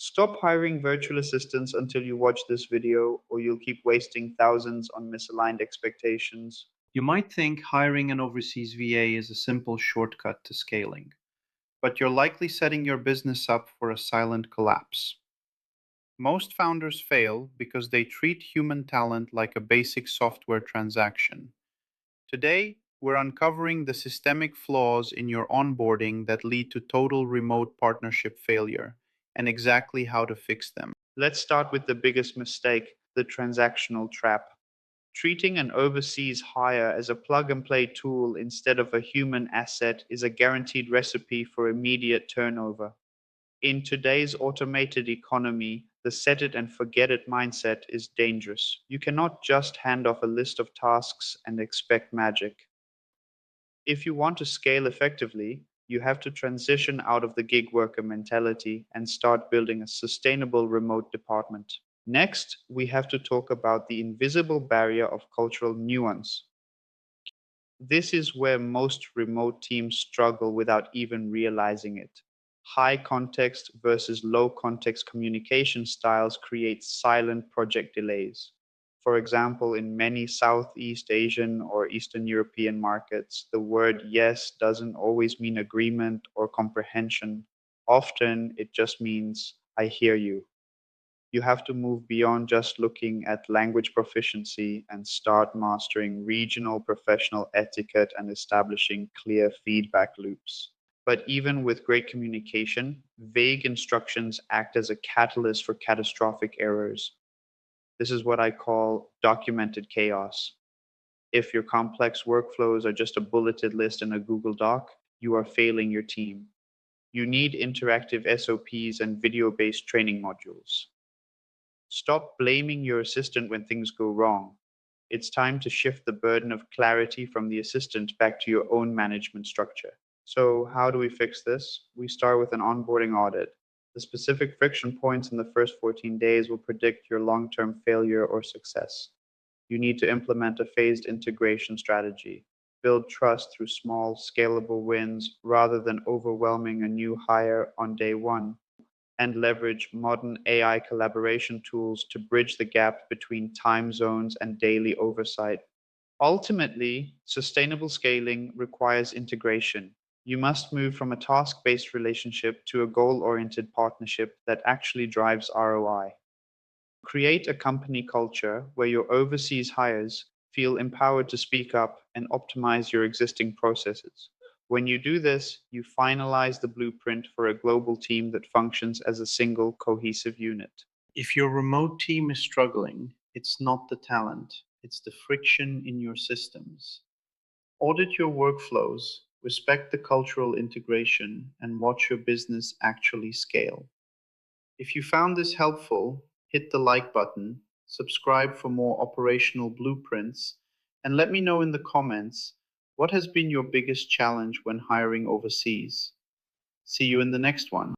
Stop hiring virtual assistants until you watch this video, or you'll keep wasting thousands on misaligned expectations. You might think hiring an overseas VA is a simple shortcut to scaling, but you're likely setting your business up for a silent collapse. Most founders fail because they treat human talent like a basic software transaction. Today, we're uncovering the systemic flaws in your onboarding that lead to total remote partnership failure and exactly how to fix them. Let's start with the biggest mistake, the transactional trap. Treating an overseas hire as a plug and play tool instead of a human asset is a guaranteed recipe for immediate turnover. In today's automated economy, the set it and forget it mindset is dangerous. You cannot just hand off a list of tasks and expect magic. If you want to scale effectively, you have to transition out of the gig worker mentality and start building a sustainable remote department. Next, we have to talk about the invisible barrier of cultural nuance. This is where most remote teams struggle without even realizing it. High context versus low context communication styles create silent project delays. For example, in many Southeast Asian or Eastern European markets, the word yes doesn't always mean agreement or comprehension. Often it just means, I hear you. You have to move beyond just looking at language proficiency and start mastering regional professional etiquette and establishing clear feedback loops. But even with great communication, vague instructions act as a catalyst for catastrophic errors. This is what I call documented chaos. If your complex workflows are just a bulleted list in a Google Doc, you are failing your team. You need interactive SOPs and video based training modules. Stop blaming your assistant when things go wrong. It's time to shift the burden of clarity from the assistant back to your own management structure. So, how do we fix this? We start with an onboarding audit. The specific friction points in the first 14 days will predict your long term failure or success. You need to implement a phased integration strategy. Build trust through small, scalable wins rather than overwhelming a new hire on day one, and leverage modern AI collaboration tools to bridge the gap between time zones and daily oversight. Ultimately, sustainable scaling requires integration. You must move from a task based relationship to a goal oriented partnership that actually drives ROI. Create a company culture where your overseas hires feel empowered to speak up and optimize your existing processes. When you do this, you finalize the blueprint for a global team that functions as a single cohesive unit. If your remote team is struggling, it's not the talent, it's the friction in your systems. Audit your workflows, respect the cultural integration, and watch your business actually scale. If you found this helpful, hit the like button, subscribe for more operational blueprints, and let me know in the comments what has been your biggest challenge when hiring overseas. See you in the next one.